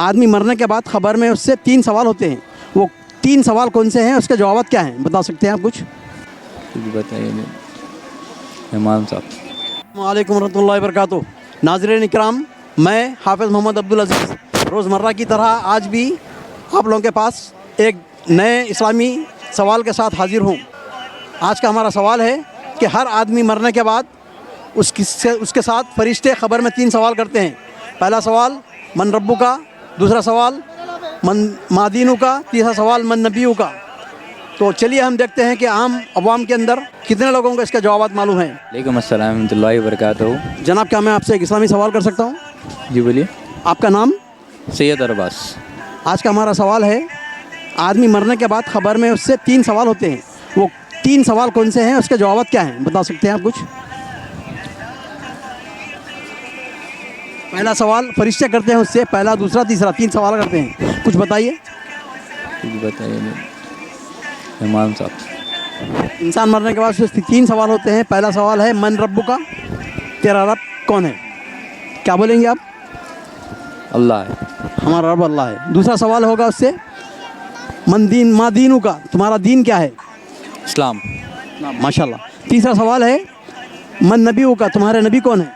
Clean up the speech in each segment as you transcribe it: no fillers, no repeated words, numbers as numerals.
आदमी मरने के बाद खबर में उससे 3 सवाल होते हैं, वो 3 सवाल कौन से हैं, उसके जवाब क्या हैं, बता सकते हैं आप कुछ? बताइए इमाम साहब। वालेकुम रहमतुल्लाहि व बरकातुहू। नाज़रीन इकराम, मैं हाफ़िज़ मोहम्मद अब्दुल अज़ीज़ रोज़मर्रा की तरह आज भी आप लोगों के पास एक नए इस्लामी सवाल के साथ हाज़िर हूँ। आज का हमारा सवाल है कि हर आदमी मरने के बाद उसके साथ फ़रिश्ते ख़बर में 3 सवाल करते हैं। पहला सवाल मन रब्बु का, दूसरा सवाल मन मादीनु का, तीसरा सवाल मन नबीयु का। तो चलिए हम देखते हैं कि आम अवाम के अंदर कितने लोगों को इसके जवाब मालूम हैं। वालेकुम अस्सलाम रहमतुल्लाहि व बरकातुहू। जनाब, क्या मैं आपसे एक इस्लामी सवाल कर सकता हूँ? जी बोलिए। आपका नाम? सैयद अरबास। आज का हमारा सवाल है, आदमी मरने के बाद ख़बर में उससे 3 सवाल होते हैं, वो 3 सवाल कौन से हैं, उसके जवाब क्या हैं, बता सकते हैं आप कुछ? पहला सवाल फरिश्ते करते हैं उससे, पहला, दूसरा, तीसरा, 3 सवाल करते हैं, कुछ बताइए। बताइए इमाम साहब। इंसान मरने के बाद उससे 3 सवाल होते हैं। पहला सवाल है मन रब्बु का, तेरा रब कौन है? क्या बोलेंगे आप? अल्लाह है। हमारा रब अल्लाह है। दूसरा सवाल होगा उससे मा दीनु का, तुम्हारा दीन क्या है? इस्लाम। माशाल्लाह। तीसरा सवाल है मन नबीयु का, तुम्हारे नबी कौन है?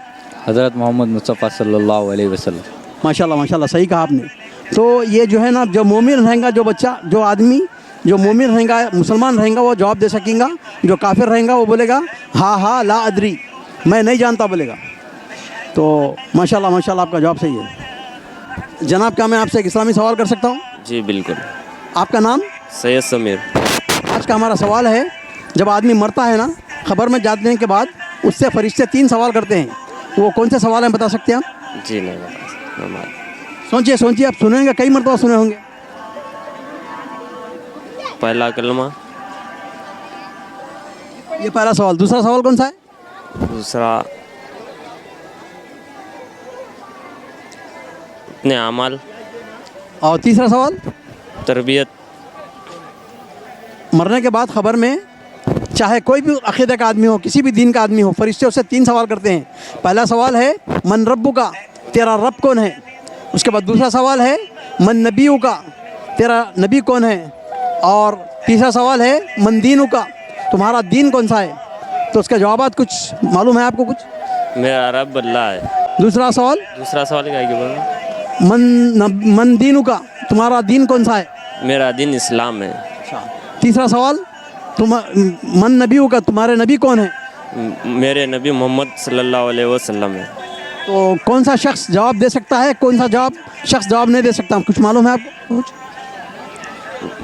हज़रत मोहम्मद मुस्तफ़ा सल्लल्लाहु अलैहि वसल्लम। माशाल्लाह माशाल्लाह, सही कहा आपने। तो ये जो है ना, जो मोमिन रहेगा, जो बच्चा, जो आदमी जो मोमिन रहेगा, मुसलमान रहेगा, वो जवाब दे सकेगा। जो काफिर रहेगा वो बोलेगा हाँ ला अदरी, मैं नहीं जानता बोलेगा। तो माशाल्लाह माशाल्लाह, आपका जवाब सही है। जनाब, क्या मैं आपसे एक इस्लामी सवाल कर सकता हूँ? जी बिल्कुल। आपका नाम? सैयद समीर। आज का हमारा सवाल है, जब आदमी मरता है ना, खबर में जाने के बाद उससे फरिश्ते 3 सवाल करते हैं, वो कौन से सवाल हैं, बता सकते हैं आप? जी नहीं बता सकता। सोचिए सोचिए, आप सुनेंगे, कई मरतबा सुने होंगे। पहला कलमा। ये पहला सवाल। दूसरा सवाल कौन सा है? दूसरा अपने अमाल। और तीसरा सवाल तरबियत। मरने के बाद खबर में चाहे कोई भी अक़ीदे का आदमी हो, किसी भी दीन का आदमी हो, फरिश्ते उससे 3 सवाल करते हैं। पहला सवाल है मन रब्बु का, तेरा रब कौन है? उसके बाद दूसरा सवाल है मन नबीयु का, तेरा नबी कौन है? और तीसरा सवाल है मन दीनु का, तुम्हारा दीन कौन सा है? तो उसका जवाब कुछ मालूम है आपको कुछ? मेरा रब अल्लाह है। दूसरा सवाल क्या है बोला? मन दीनु का, तुम्हारा दीन कौन सा है? मेरा दीन इस्लाम है। तीसरा सवाल मन नबीयु का, तुम्हारे नबी कौन है? मेरे नबी मोहम्मद सल्लल्लाहु अलैहि वसल्लम है। तो कौन सा शख्स जवाब दे सकता है, कौन सा शख्स जवाब नहीं दे सकता, कुछ मालूम है आपको कुछ?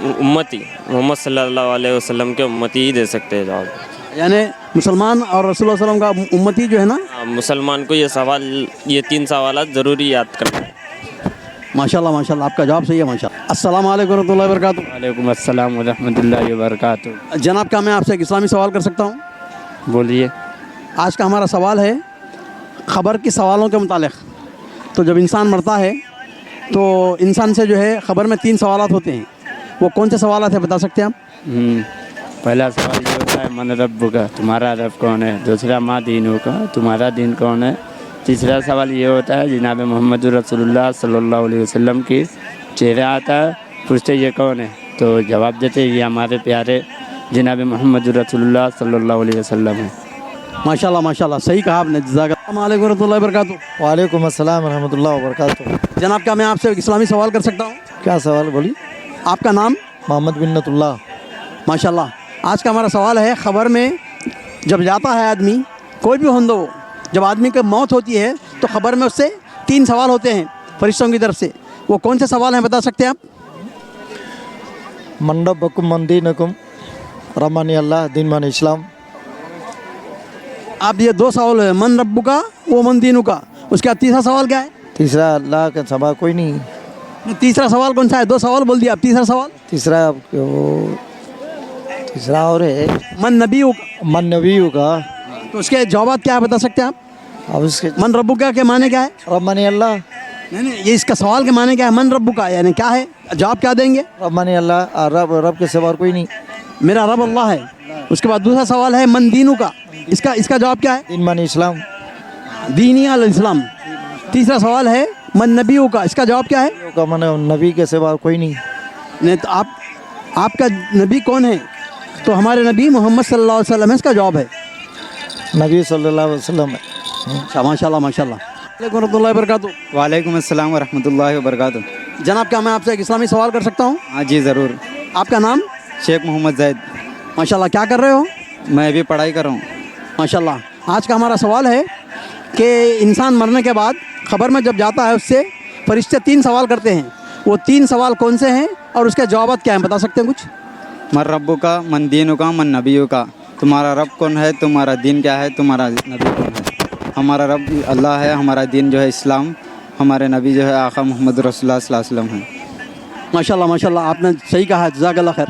उम्मती मोहम्मद सल्लल्लाहु अलैहि वसल्लम के उम्मती ही दे सकते हैं जवाब। यानी मुसलमान और रसूलुल्लाह सल्लल्लाहु अलैहि वसल्लम का उम्मती जो है ना, मुसलमान को ये 3 सवाल ज़रूरी याद करना है। माशाल्लाह माशाल्लाह, आपका जवाब सही है माशाल्लाह। अस्सलाम वालेकुम रहमतुल्लाहि व बरकातुहू। वालेकुम अस्सलाम व रहमतुल्लाहि व बरकातुहू। जनाब, क्या मैं आपसे एक इस्लामी सवाल कर सकता हूँ? बोलिए। आज का हमारा सवाल है ख़बर के सवालों के मुतालिक। तो जब इंसान मरता है तो इंसान से जो है ख़बर में 3 सवालात होते हैं, वो कौन से सवालात हैं, बता सकते हैं आप? पहला सवाल ये होता है मन रब्बु का, तुम्हारा रब कौन है? दूसरा मा दीनु का, तुम्हारा दीन कौन है? तीसरा सवाल ये होता है जनाब मोहम्मद रसूलुल्लाह सल्लल्लाहु अलैहि वसल्लम की चेहरा आता है, पूछते ये कौन है? तो जवाब देते ये हमारे प्यारे जनाब मोहम्मद रसूलुल्लाह सल्लल्लाहु अलैहि वसल्लम है। माशाल्लाह माशाल्लाह, सही कहा आपने। अस्सलाम वालेकुम रहमतुल्लाहि व बरकातुहू। वालेकुम अस्सलाम रहमतुल्लाहि व बरकातुहू। जनाब, क्या मैं आपसे एक इस्लामी सवाल कर सकता हूँ? क्या सवाल बोली? आपका नाम? मोहम्मद बिन्नतुल्लाह। माशाल्लाह। आज का हमारा सवाल है, ख़बर में जब जाता है आदमी, कोई भी होंदो, जब आदमी की मौत होती है तो ख़बर में उससे 3 सवाल होते हैं फरिश्तों की तरफ से, वो कौन से सवाल हैं, बता सकते हैं आप? मन रब्बुकुम मन दीनुकुम, रमानी अल्लाह, दीन मान इस्लाम। आप ये 2 सवाल है, मन रब्बु का, वो मन दीनु का। उसके बाद तीसरा सवाल क्या है? तीसरा अल्लाह का सवाल कोई नहीं। तीसरा सवाल कौन सा है? 2 सवाल बोल दिया, आप तीसरा सवाल? तीसरा और है मन नबीयु का। मन नबीयु का। तो उसके जवाब क्या है, बता सकते हैं आप? अब उसके मन रब्बु का के माने क्या है? रमानी अल्लाह। नहीं, ये इसका सवाल के माने क्या है? मन रब्बु का यानी क्या है, जवाब क्या देंगे? रमानी अल्लाह, रब के सिवा कोई नहीं। मेरा रब अल्लाह है। उसके बाद दूसरा सवाल है मन दीनु का, इसका जवाब क्या है? दीन मान इस्लाम। दीनी अल इस्लाम। तीसरा सवाल है मन नबियों का, इसका जवाब क्या है? का माने नबी के सिवा कोई नहीं। नहीं तो आपका नबी कौन है? तो हमारे नबी मोहम्मद सल्लल्लाहु अलैहि वसल्लम है, इसका जवाब है। नबी सल्लल्लाहु अलैहि वसल्लम है। अच्छा, माशाल्लाह माशाल्लाह। वालेकुम रहमतुल्लाहि वबरकातुहू। वालेकुम अस्सलाम वरहमतुल्लाहि वबरकातुह। जनाब, क्या मैं आपसे एक इस्लामी सवाल कर सकता हूँ? हाँ जी ज़रूर। आपका नाम? शेख मोहम्मद जैद। माशाल्लाह, क्या कर रहे हो? मैं अभी पढ़ाई कर रहा हूँ। माशाल्लाह। आज का हमारा सवाल है कि इंसान मरने के बाद खबर में जब जाता है उससे फरिश्ते 3 सवाल करते हैं, वो 3 सवाल कौन से हैं और उसके जवाब क्या हैं, बता सकते हैं कुछ? मन रब्बु का, मन दीनु का, मन नबियु का। तुम्हारा रब कौन है, तुम्हारा दीन क्या है, तुम्हारा नबी कौन है। हमारा रब अल्लाह है, हमारा दीन जो है इस्लाम, हमारे नबी जो है आका मोहम्मद रसूलुल्लाह सल्लल्लाहु अलैहि वसल्लम है। माशाल्लाह माशाल्लाह, आपने सही कहा, जज़ाकल्लाह खैर।